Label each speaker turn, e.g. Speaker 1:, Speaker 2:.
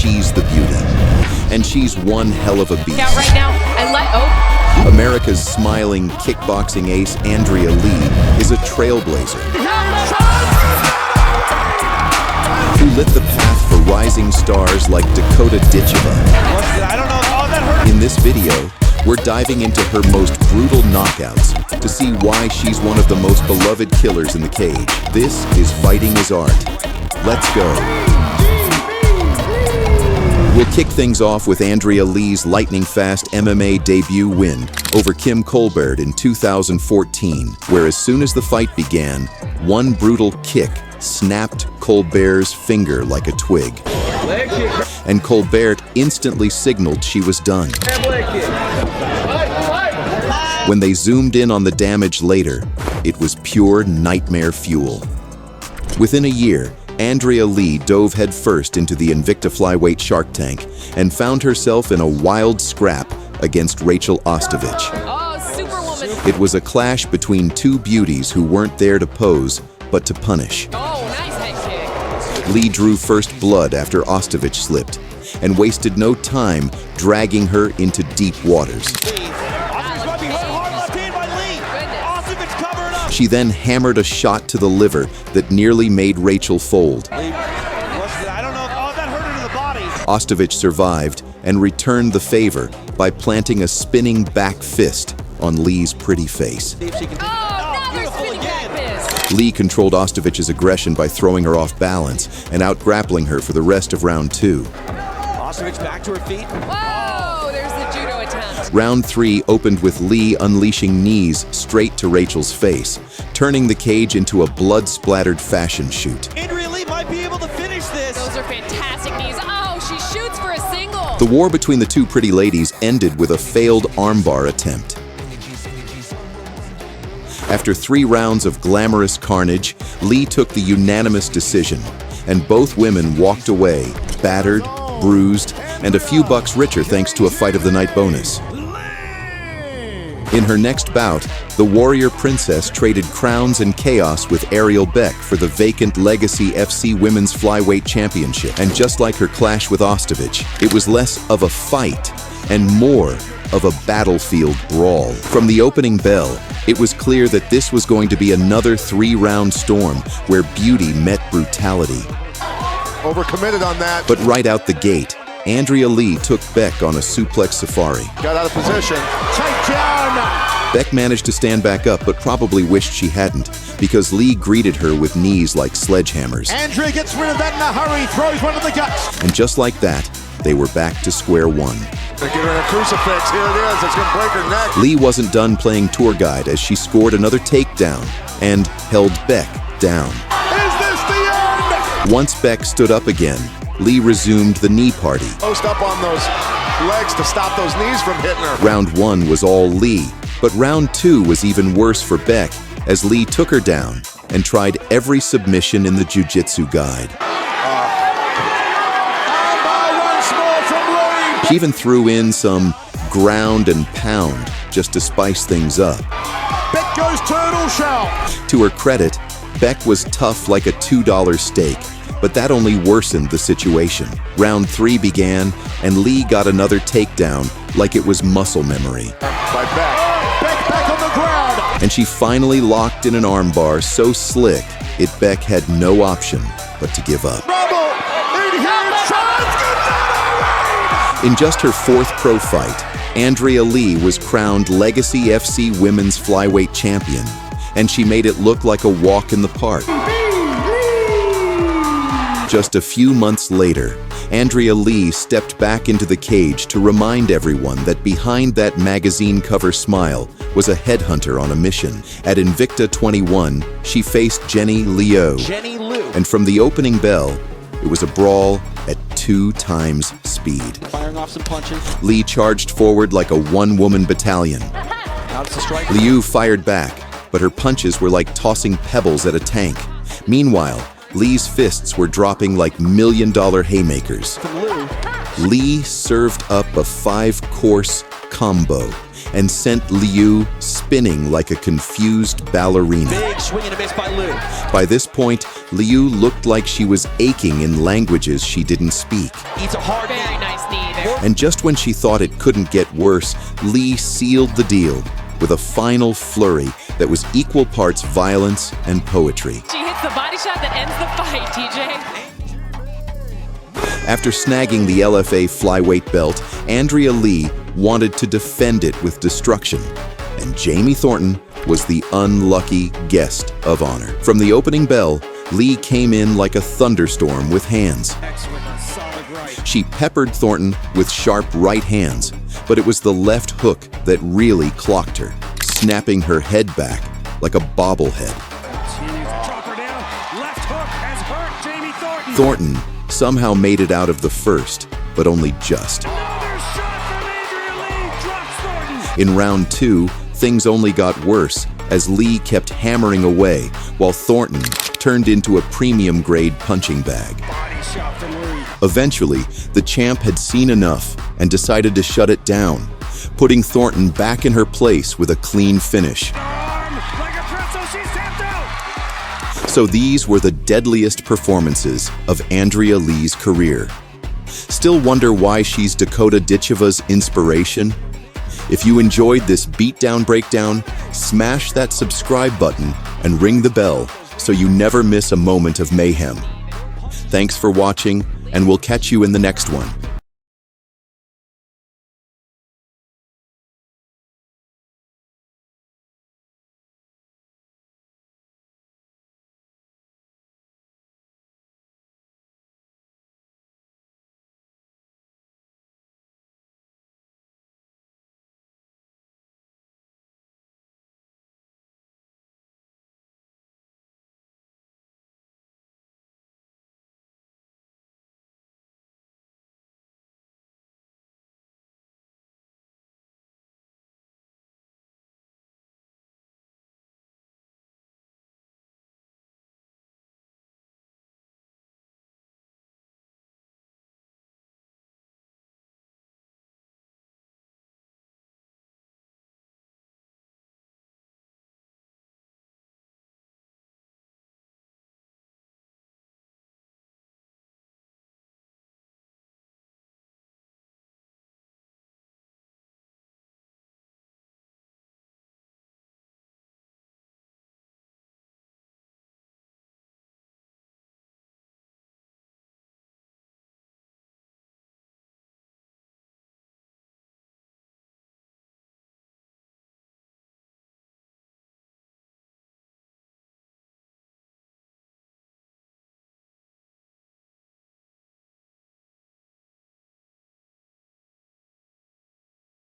Speaker 1: she's the beauty. And she's one hell of a beast.
Speaker 2: Out right now.
Speaker 1: America's smiling kickboxing ace, Andrea Lee, is a trailblazer who lit the path for rising stars like Dakota Ditcheva. In this video, we're diving into her most brutal knockouts to see why she's one of the most beloved killers in the cage. This is Fighting is Art. Let's go. We'll kick things off with Andrea Lee's lightning-fast MMA debut win over Kim Colbert in 2014, where as soon as the fight began, one brutal kick snapped Colbert's finger like a twig. And Colbert instantly signaled she was done. When they zoomed in on the damage later, it was pure nightmare fuel. Within a year, Andrea Lee dove headfirst into the Invicta Flyweight Shark Tank and found herself in a wild scrap against Rachel Ostovich.
Speaker 2: Oh, Superwoman.
Speaker 1: It was a clash between two beauties who weren't there to pose, but to punish.
Speaker 2: Oh, nice head kick.
Speaker 1: Lee drew first blood after Ostovich slipped and wasted no time dragging her into deep waters. She then hammered a shot to the liver that nearly made Rachel fold. Ostovich survived and returned the favor by planting a spinning back fist on Lee's pretty face. Lee controlled Ostovich's aggression by throwing her off balance and out-grappling her for the rest of round 2.
Speaker 3: Ostovich back to her feet.
Speaker 2: Whoa, there's the judo attempt.
Speaker 1: Round 3 opened with Lee unleashing knees straight to Rachel's face, turning the cage into a blood-splattered fashion shoot.
Speaker 3: Andrea Lee might be able to finish this.
Speaker 2: Those are fantastic knees. Oh, she shoots for a single.
Speaker 1: The war between the two pretty ladies ended with a failed armbar attempt. After 3 rounds of glamorous carnage, Lee took the unanimous decision, and both women walked away, battered, bruised, and a few bucks richer thanks to a Fight of the Night bonus. In her next bout, the Warrior Princess traded crowns and chaos with Ariel Beck for the vacant Legacy FC Women's Flyweight Championship. And just like her clash with Ostovich, it was less of a fight and more of a battlefield brawl. From the opening bell, it was clear that this was going to be another 3-round storm where beauty met brutality.
Speaker 4: Overcommitted on that.
Speaker 1: But right out the gate, Andrea Lee took Beck on a suplex safari.
Speaker 4: Got out of position. Takedown!
Speaker 1: Beck managed to stand back up, but probably wished she hadn't, because Lee greeted her with knees like sledgehammers.
Speaker 4: Andrea gets rid of that in a hurry, throws one to the guts.
Speaker 1: And just like that, they were back to square one.
Speaker 4: They're giving her a crucifix. Here it is. It's going to break her neck.
Speaker 1: Lee wasn't done playing tour guide as she scored another takedown and held Beck down.
Speaker 4: Is this the end?
Speaker 1: Once Beck stood up again, Lee resumed the knee party.
Speaker 4: Post up on those legs to stop those knees from hitting her.
Speaker 1: Round 1 was all Lee, but round 2 was even worse for Beck as Lee took her down and tried every submission in the jiu-jitsu guide. She even threw in some ground and pound just to spice things up.
Speaker 4: Beck goes turtle shell.
Speaker 1: To her credit, Beck was tough like a $2 steak, but that only worsened the situation. Round 3 began, and Lee got another takedown like it was muscle memory.
Speaker 4: By Beck. Beck back on the ground.
Speaker 1: And she finally locked in an armbar so slick, Beck had no option but to give up. In just her 4th pro fight, Andrea Lee was crowned Legacy FC Women's Flyweight Champion, and she made it look like a walk in the park. Just a few months later, Andrea Lee stepped back into the cage to remind everyone that behind that magazine cover smile was a headhunter on a mission. At Invicta 21, she faced Jenny Liu. And from the opening bell, it was a brawl at 2 times speed.
Speaker 3: Firing off some punches.
Speaker 1: Lee charged forward like a one-woman battalion. Liu fired back, but her punches were like tossing pebbles at a tank. Meanwhile, Lee's fists were dropping like million-dollar haymakers. Lee served up a 5-course combo, and sent Liu spinning like a confused ballerina.
Speaker 3: Big swing and a miss by Liu.
Speaker 1: By this point, Liu looked like she was aching in languages she didn't speak.
Speaker 3: Eats a hard
Speaker 2: Very
Speaker 3: knee.
Speaker 2: nice knee there.
Speaker 1: And just when she thought it couldn't get worse, Li sealed the deal with a final flurry that was equal parts violence and poetry.
Speaker 2: She hits the body shot that ends the fight, TJ.
Speaker 1: After snagging the LFA Flyweight belt, Andrea Lee wanted to defend it with destruction, and Jamie Thornton was the unlucky guest of honor. From the opening bell, Lee came in like a thunderstorm with hands. She peppered Thornton with sharp right hands, but it was the left hook that really clocked her, snapping her head back like a bobblehead. Thornton somehow made it out of the first, but only just. In round 2, things only got worse as Lee kept hammering away while Thornton turned into a premium-grade punching bag. Eventually, the champ had seen enough and decided to shut it down, putting Thornton back in her place with a clean finish. So these were the deadliest performances of Andrea Lee's career. Still wonder why she's Dakota Ditcheva's inspiration? If you enjoyed this beatdown breakdown, smash that subscribe button and ring the bell so you never miss a moment of mayhem. Thanks for watching, and we'll catch you in the next one.